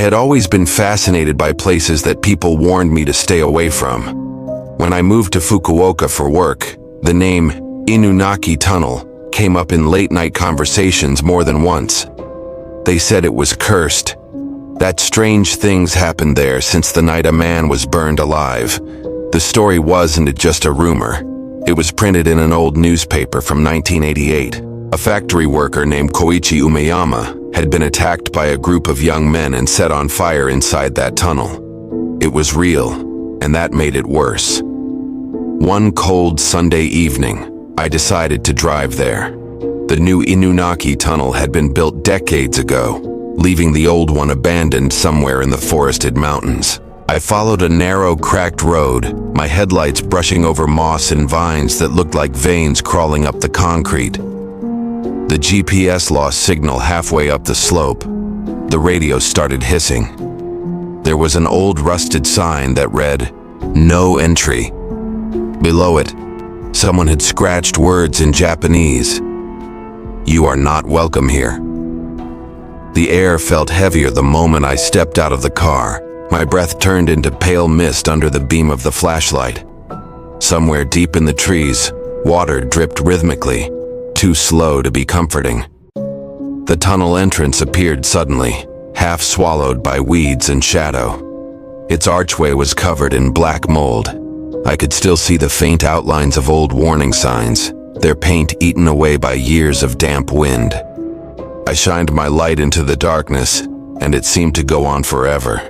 had always been fascinated by places that people warned me to stay away from. When I moved to Fukuoka for work, the name Inunaki Tunnel came up in late-night conversations more than once. They said it was cursed, that strange things happened there since the night a man was burned alive. The story wasn't just a rumor. It was printed in an old newspaper from 1988. A factory worker named Koichi Umeyama had been attacked by a group of young men and set on fire inside that tunnel. It was real, and that made it worse. One cold Sunday evening, I decided to drive there. The new Inunaki Tunnel had been built decades ago, leaving the old one abandoned somewhere in the forested mountains. I followed a narrow, cracked road, my headlights brushing over moss and vines that looked like veins crawling up the concrete. The GPS lost signal halfway up the slope. The radio started hissing. There was an old rusted sign that read, "No entry." Below it, someone had scratched words in Japanese. "You are not welcome here." The air felt heavier the moment I stepped out of the car. My breath turned into pale mist under the beam of the flashlight. Somewhere deep in the trees, water dripped rhythmically, too slow to be comforting. The tunnel entrance appeared suddenly, half swallowed by weeds and shadow. Its archway was covered in black mold. I could still see the faint outlines of old warning signs, their paint eaten away by years of damp wind. I shined my light into the darkness, and it seemed to go on forever.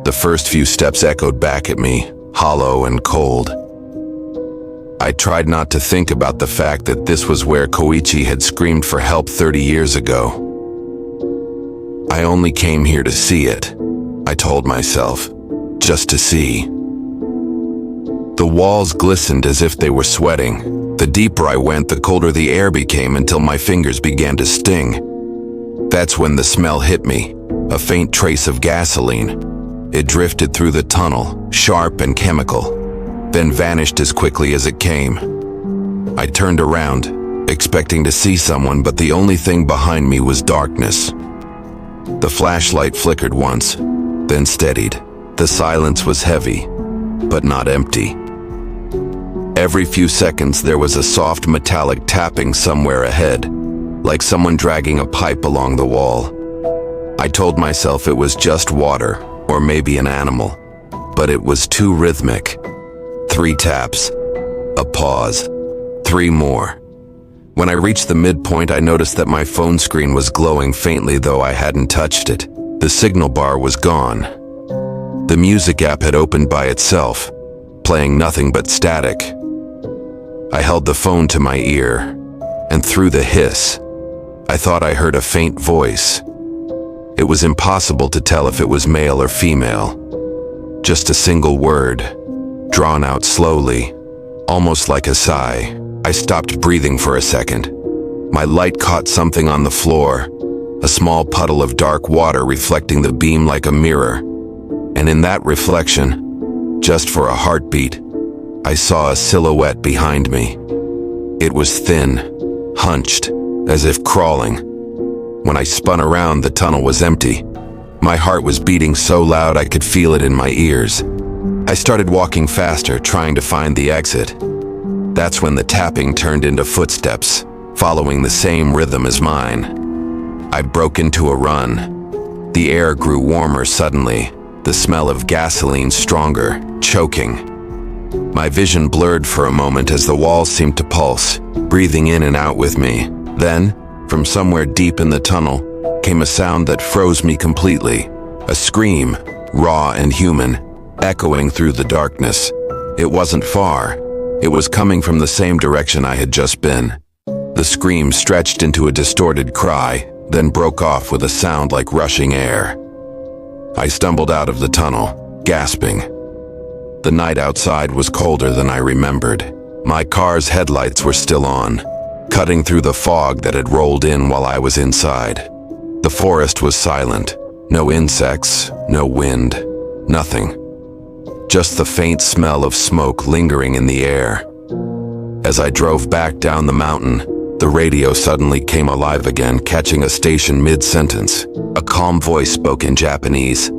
The first few steps echoed back at me, hollow and cold. I tried not to think about the fact that this was where Koichi had screamed for help 30 years ago. I only came here to see it, I told myself, just to see. The walls glistened as if they were sweating. The deeper I went, the colder the air became until my fingers began to sting. That's when the smell hit me, a faint trace of gasoline. It drifted through the tunnel, sharp and chemical, then vanished as quickly as it came. I turned around, expecting to see someone, but the only thing behind me was darkness. The flashlight flickered once, then steadied. The silence was heavy, but not empty. Every few seconds there was a soft metallic tapping somewhere ahead, like someone dragging a pipe along the wall. I told myself it was just water, or maybe an animal, but it was too rhythmic. 3 taps, a pause, 3 more. When I reached the midpoint, I noticed that my phone screen was glowing faintly, though I hadn't touched it. The signal bar was gone. The music app had opened by itself, playing nothing but static. I held the phone to my ear, and through the hiss, I thought I heard a faint voice. It was impossible to tell if it was male or female. Just a single word, drawn out slowly, almost like a sigh. I stopped breathing for a second. My light caught something on the floor, a small puddle of dark water reflecting the beam like a mirror. And in that reflection, just for a heartbeat, I saw a silhouette behind me. It was thin, hunched, as if crawling. When I spun around, the tunnel was empty. My heart was beating so loud I could feel it in my ears. I started walking faster, trying to find the exit. That's when the tapping turned into footsteps, following the same rhythm as mine. I broke into a run. The air grew warmer suddenly, the smell of gasoline stronger, choking. My vision blurred for a moment as the walls seemed to pulse, breathing in and out with me. Then, from somewhere deep in the tunnel, came a sound that froze me completely. A scream, raw and human, echoing through the darkness. It wasn't far. It was coming from the same direction I had just been. The scream stretched into a distorted cry, then broke off with a sound like rushing air. I stumbled out of the tunnel, gasping. The night outside was colder than I remembered. My car's headlights were still on, cutting through the fog that had rolled in while I was inside. The forest was silent. No insects, no wind, nothing. Just the faint smell of smoke lingering in the air. As I drove back down the mountain, The radio suddenly came alive again, catching a station mid-sentence. A calm voice spoke in Japanese,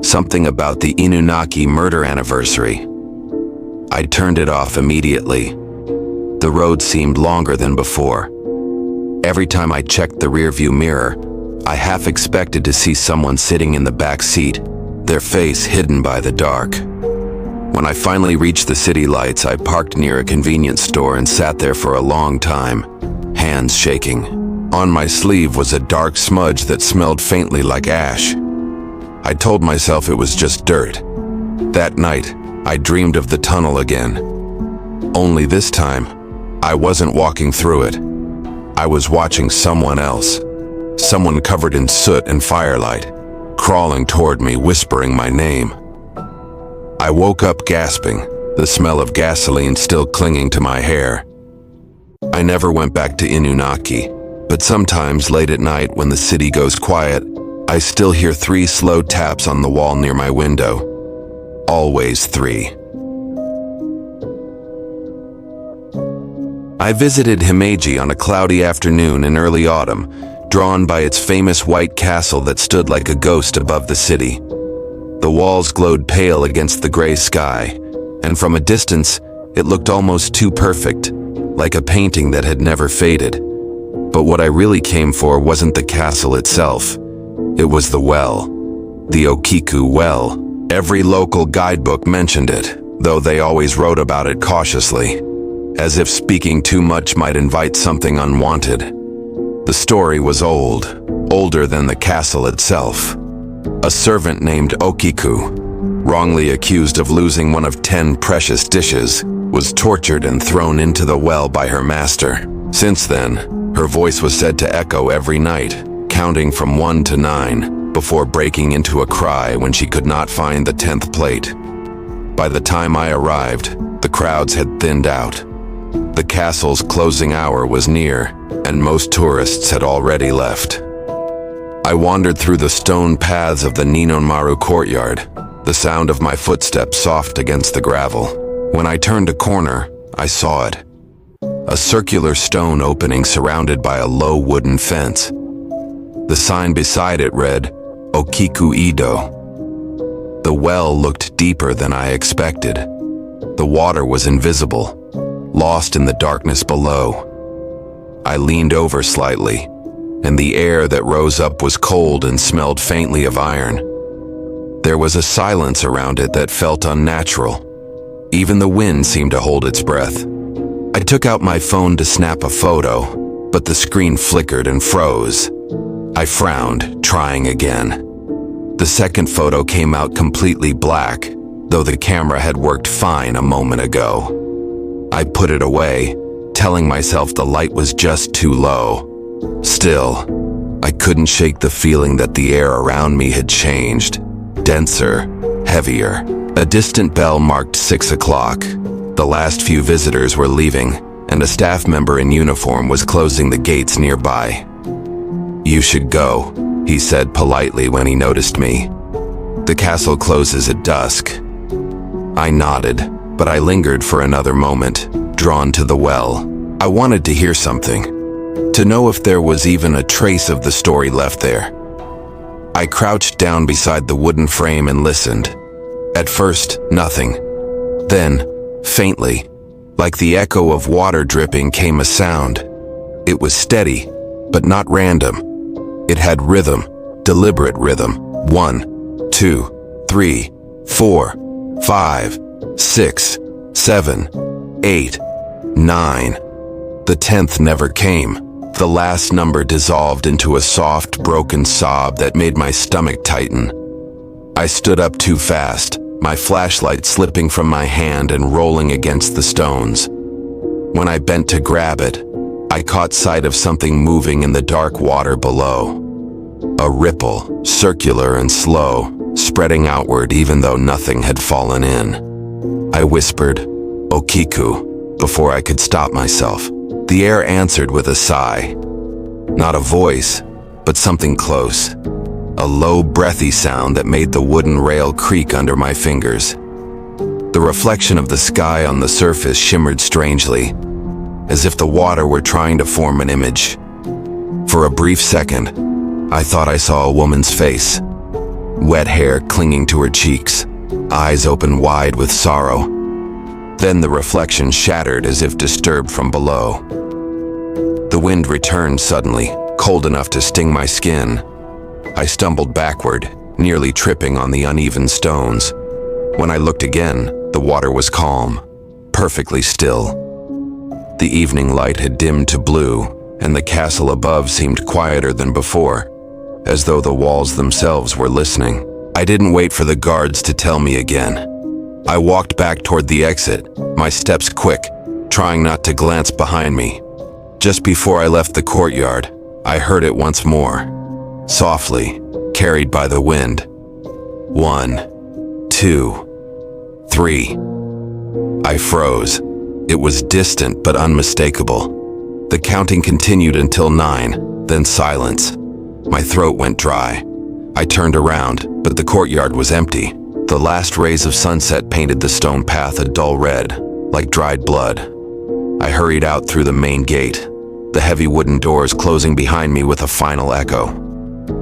something about the Inunaki murder anniversary. I turned it off immediately. The road seemed longer than before. Every time I checked the rearview mirror, I half expected to see someone sitting in the back seat, their face hidden by the dark. When I finally reached the city lights, I parked near a convenience store and sat there for a long time, hands shaking. On my sleeve was a dark smudge that smelled faintly like ash. I told myself it was just dirt. That night, I dreamed of the tunnel again. Only this time, I wasn't walking through it. I was watching someone else. Someone covered in soot and firelight, crawling toward me, whispering my name. I woke up gasping, the smell of gasoline still clinging to my hair. I never went back to Inunaki, but sometimes late at night when the city goes quiet, I still hear 3 slow taps on the wall near my window. Always 3. I visited Himeji on a cloudy afternoon in early autumn, drawn by its famous white castle that stood like a ghost above the city. The walls glowed pale against the gray sky, and from a distance, it looked almost too perfect, like a painting that had never faded. But what I really came for wasn't the castle itself. It was the well, the Okiku Well. Every local guidebook mentioned it, though they always wrote about it cautiously, as if speaking too much might invite something unwanted. The story was old, older than the castle itself. A servant named Okiku, wrongly accused of losing one of 10 precious dishes, was tortured and thrown into the well by her master. Since then, her voice was said to echo every night, counting from 1 to 9, before breaking into a cry when she could not find the 10th plate. By the time I arrived, the crowds had thinned out. The castle's closing hour was near, and most tourists had already left. I wandered through the stone paths of the Ninonmaru courtyard, the sound of my footsteps soft against the gravel. When I turned a corner, I saw it. A circular stone opening surrounded by a low wooden fence. The sign beside it read, Okiku Ido. The well looked deeper than I expected. The water was invisible, lost in the darkness below. I leaned over slightly, and the air that rose up was cold and smelled faintly of iron. There was a silence around it that felt unnatural. Even the wind seemed to hold its breath. I took out my phone to snap a photo, but the screen flickered and froze. I frowned, trying again. The second photo came out completely black, though the camera had worked fine a moment ago. I put it away, telling myself the light was just too low. Still, I couldn't shake the feeling that the air around me had changed. Denser, heavier. A distant bell marked 6 o'clock. The last few visitors were leaving, and a staff member in uniform was closing the gates nearby. "You should go," he said politely when he noticed me. "The castle closes at dusk." I nodded, but I lingered for another moment, drawn to the well. I wanted to hear something, to know if there was even a trace of the story left there. I crouched down beside the wooden frame and listened. At first, nothing. Then, faintly, like the echo of water dripping, came a sound. It was steady, but not random. It had rhythm, deliberate rhythm. 1, 2, 3, 4, 5, 6, 7, 8, 9. The 10th never came. The last number dissolved into a soft, broken sob that made my stomach tighten. I stood up too fast, my flashlight slipping from my hand and rolling against the stones. When I bent to grab it, I caught sight of something moving in the dark water below. A ripple, circular and slow, spreading outward even though nothing had fallen in. I whispered, "Okiku," before I could stop myself. The air answered with a sigh. Not a voice, but something close. A low, breathy sound that made the wooden rail creak under my fingers. The reflection of the sky on the surface shimmered strangely. as if the water were trying to form an image. For a brief second, I thought I saw a woman's face. Wet hair clinging to her cheeks, eyes open wide with sorrow. Then the reflection shattered as if disturbed from below. The wind returned suddenly, cold enough to sting my skin. I stumbled backward, nearly tripping on the uneven stones. When I looked again, the water was calm, perfectly still. The evening light had dimmed to blue, and the castle above seemed quieter than before, as though the walls themselves were listening. I didn't wait for the guards to tell me again. I walked back toward the exit, my steps quick, trying not to glance behind me. Just before I left the courtyard, I heard it once more, softly, carried by the wind. 1, 2, 3. I froze. It was distant but unmistakable. The counting continued until 9, then silence. My throat went dry. I turned around, but the courtyard was empty. The last rays of sunset painted the stone path a dull red, like dried blood. I hurried out through the main gate, the heavy wooden doors closing behind me with a final echo.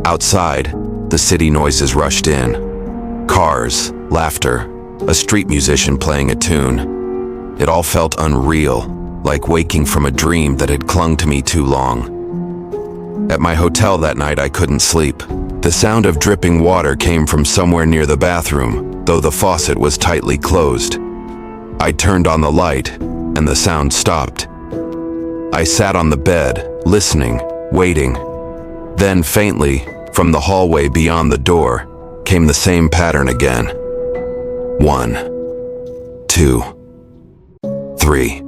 Outside, the city noises rushed in. Cars, laughter, a street musician playing a tune. It all felt unreal, like waking from a dream that had clung to me too long. At my hotel that night, I couldn't sleep. The sound of dripping water came from somewhere near the bathroom, though the faucet was tightly closed. I turned on the light, and the sound stopped. I sat on the bed, listening, waiting. Then, faintly, from the hallway beyond the door, came the same pattern again. 1, 2, 3.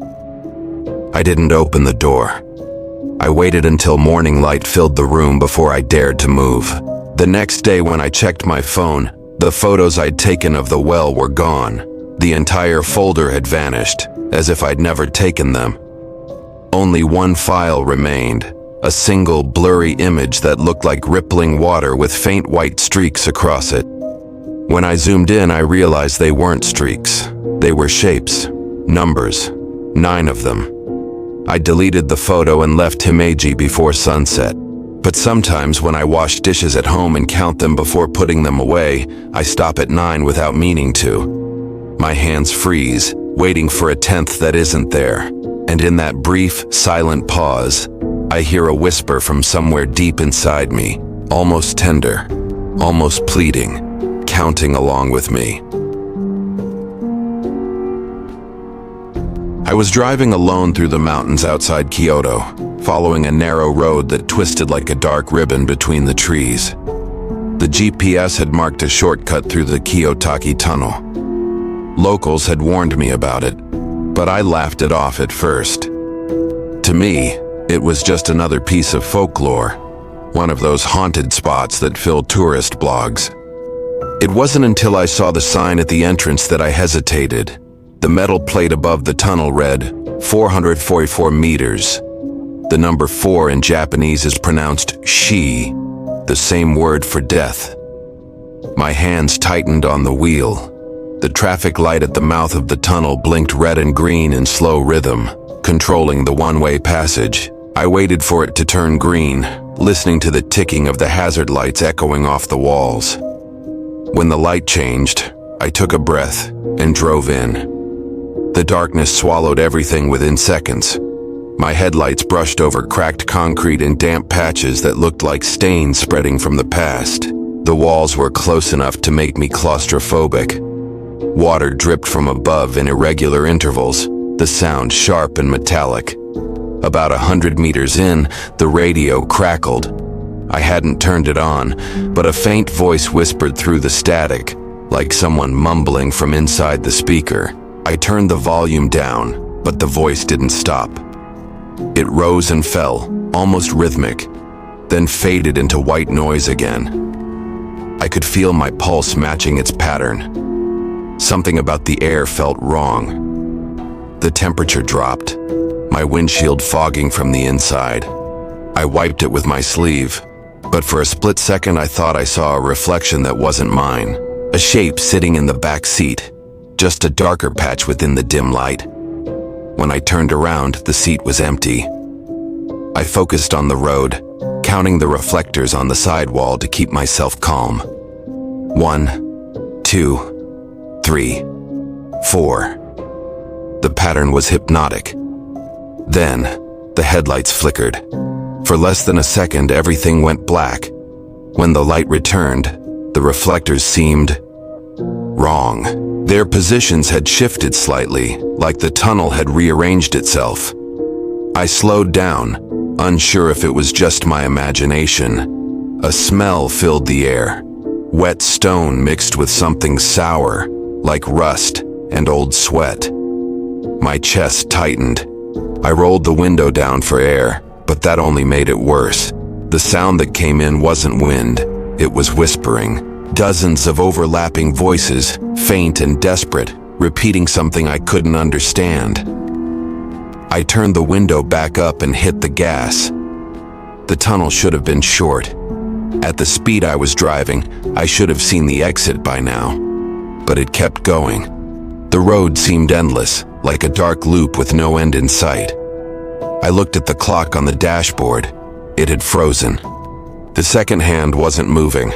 I didn't open the door. I waited until morning light filled the room before I dared to move. The next day when I checked my phone, the photos I'd taken of the well were gone. The entire folder had vanished, as if I'd never taken them. Only one file remained, a single blurry image that looked like rippling water with faint white streaks across it. When I zoomed in, I realized they weren't streaks. They were shapes, numbers, 9 of them. I deleted the photo and left Himeji before sunset. But sometimes when I wash dishes at home and count them before putting them away, I stop at 9 without meaning to. My hands freeze, waiting for a 10th that isn't there. And in that brief, silent pause, I hear a whisper from somewhere deep inside me, almost tender, almost pleading, counting along with me. I was driving alone through the mountains outside Kyoto, following a narrow road that twisted like a dark ribbon between the trees. The GPS had marked a shortcut through the Kiyotaki Tunnel. Locals had warned me about it, but I laughed it off at first. To me, it was just another piece of folklore, one of those haunted spots that fill tourist blogs. It wasn't until I saw the sign at the entrance that I hesitated. The metal plate above the tunnel read 444 meters. The number 4 in Japanese is pronounced shi, the same word for death. My hands tightened on the wheel. The traffic light at the mouth of the tunnel blinked red and green in slow rhythm, controlling the one-way passage. I waited for it to turn green, listening to the ticking of the hazard lights echoing off the walls. When the light changed, I took a breath and drove in. The darkness swallowed everything within seconds. My headlights brushed over cracked concrete and damp patches that looked like stains spreading from the past. The walls were close enough to make me claustrophobic. Water dripped from above in irregular intervals, the sound sharp and metallic. About 100 meters in, the radio crackled. I hadn't turned it on, but a faint voice whispered through the static, like someone mumbling from inside the speaker. I turned the volume down, but the voice didn't stop. It rose and fell, almost rhythmic, then faded into white noise again. I could feel my pulse matching its pattern. Something about the air felt wrong. The temperature dropped, my windshield fogging from the inside. I wiped it with my sleeve, but for a split second I thought I saw a reflection that wasn't mine. A shape sitting in the back seat, just a darker patch within the dim light. When I turned around, the seat was empty. I focused on the road, counting the reflectors on the sidewall to keep myself calm. 1, 2, 3, 4. The pattern was hypnotic. Then, the headlights flickered. For less than a second, everything went black. When the light returned, the reflectors seemed wrong. Their positions had shifted slightly, like the tunnel had rearranged itself. I slowed down, unsure if it was just my imagination. A smell filled the air. Wet stone mixed with something sour, like rust and old sweat. My chest tightened. I rolled the window down for air, but that only made it worse. The sound that came in wasn't wind, it was whispering. Dozens of overlapping voices, faint and desperate, repeating something I couldn't understand. I turned the window back up and hit the gas. The tunnel should have been short. At the speed I was driving, I should have seen the exit by now. But it kept going. The road seemed endless, like a dark loop with no end in sight. I looked at the clock on the dashboard. It had frozen. The second hand wasn't moving.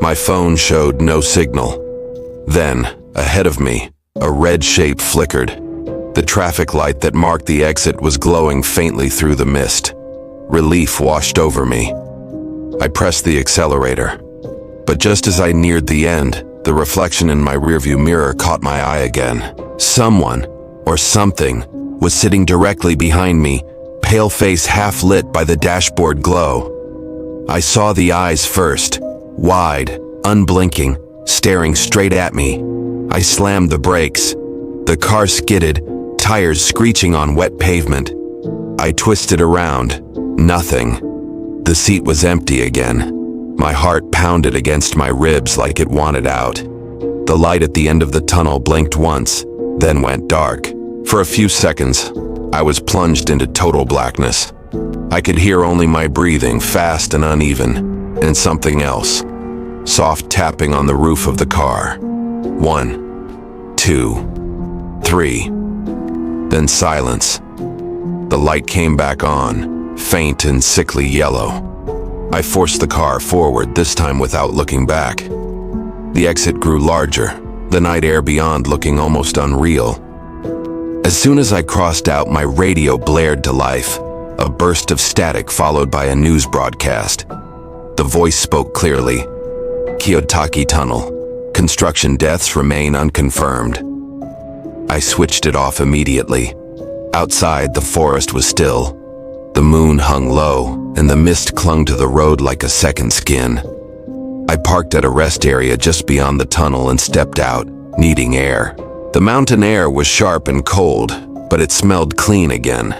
My phone showed no signal. Then, ahead of me, a red shape flickered. The traffic light that marked the exit was glowing faintly through the mist. Relief washed over me. I pressed the accelerator. But just as I neared the end, the reflection in my rearview mirror caught my eye again. Someone, or something, was sitting directly behind me, pale face half lit by the dashboard glow. I saw the eyes first, wide, unblinking, staring straight at me. I slammed the brakes. The car skidded, tires screeching on wet pavement. I twisted around. Nothing. The seat was empty again. My heart pounded against my ribs like it wanted out. The light at the end of the tunnel blinked once, then went dark. For a few seconds, I was plunged into total blackness. I could hear only my breathing, fast and uneven, and something else. Soft tapping on the roof of the car. 1, 2, 3. Then silence. The light came back on, faint and sickly yellow. I forced the car forward, this time without looking back. The exit grew larger, the night air beyond looking almost unreal. As soon as I crossed out, my radio blared to life, a burst of static followed by a news broadcast. The voice spoke clearly. Kiyotaki Tunnel. Construction deaths remain unconfirmed. I switched it off immediately. Outside, the forest was still. The moon hung low, and the mist clung to the road like a second skin. I parked at a rest area just beyond the tunnel and stepped out, needing air. The mountain air was sharp and cold, but it smelled clean again.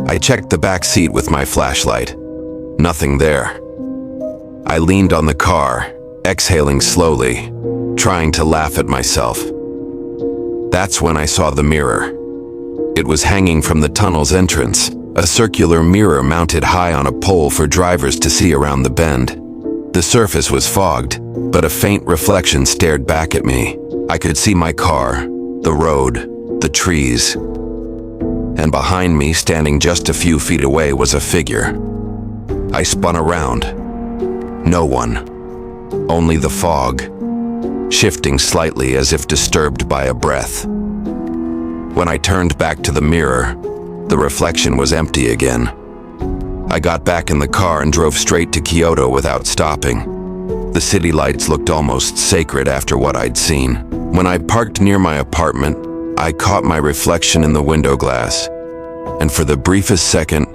I checked the back seat with my flashlight. Nothing there. I leaned on the car, exhaling slowly, trying to laugh at myself. That's when I saw the mirror. It was hanging from the tunnel's entrance, a circular mirror mounted high on a pole for drivers to see around the bend. The surface was fogged, but a faint reflection stared back at me. I could see my car, the road, the trees. And behind me, standing just a few feet away, was a figure. I spun around. No one. Only the fog, shifting slightly as if disturbed by a breath. When I turned back to the mirror, the reflection was empty again. I got back in the car and drove straight to Kyoto without stopping. The city lights looked almost sacred after what I'd seen. When I parked near my apartment, I caught my reflection in the window glass, and for the briefest second,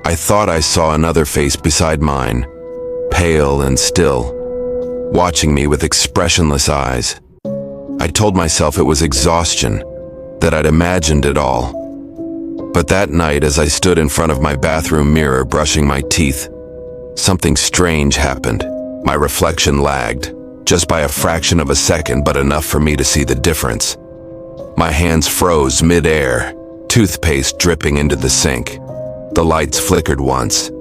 I thought I saw another face beside mine, pale and still, watching me with expressionless eyes. I told myself it was exhaustion, that I'd imagined it all. But that night, as I stood in front of my bathroom mirror brushing my teeth, something strange happened. My reflection lagged, just by a fraction of a second, but enough for me to see the difference. My hands froze mid-air, toothpaste dripping into the sink. The lights flickered once.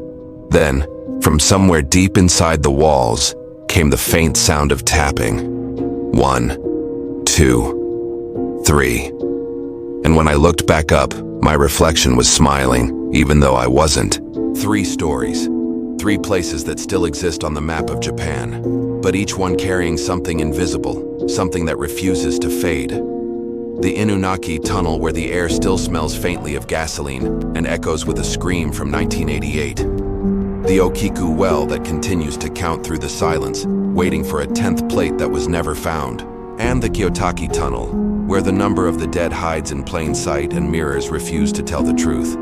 Then, from somewhere deep inside the walls, came the faint sound of tapping. 1, 2, 3. And when I looked back up, my reflection was smiling, even though I wasn't. 3 stories. 3 places that still exist on the map of Japan, but each one carrying something invisible, something that refuses to fade. The Inunaki Tunnel, where the air still smells faintly of gasoline and echoes with a scream from 1988. The Okiku Well that continues to count through the silence, waiting for a 10th plate that was never found. And the Kiyotaki Tunnel, where the number of the dead hides in plain sight and mirrors refuse to tell the truth.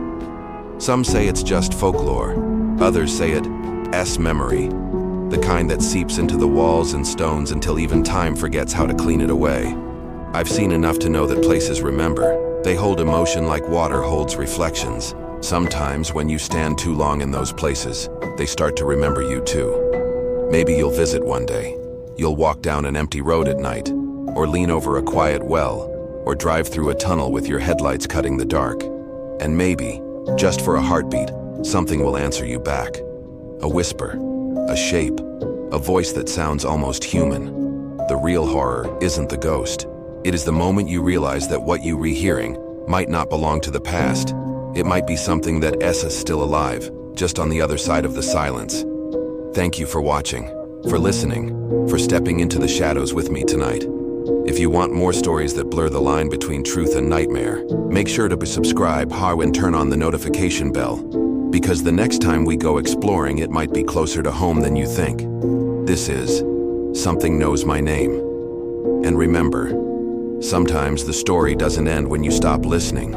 Some say it's just folklore. Others say it's memory, the kind that seeps into the walls and stones until even time forgets how to clean it away. I've seen enough to know that places remember. They hold emotion like water holds reflections. Sometimes when you stand too long in those places, they start to remember you too. Maybe you'll visit one day. You'll walk down an empty road at night, or lean over a quiet well, or drive through a tunnel with your headlights cutting the dark. And maybe, just for a heartbeat, something will answer you back. A whisper, a shape, a voice that sounds almost human. The real horror isn't the ghost. It is the moment you realize that what you're rehearing might not belong to the past. It might be something that is still alive, just on the other side of the silence. Thank you for watching, for listening, for stepping into the shadows with me tonight. If you want more stories that blur the line between truth and nightmare, make sure to subscribe and turn on the notification bell, because the next time we go exploring, it might be closer to home than you think. This is Something Knows My Name. And remember, sometimes the story doesn't end when you stop listening.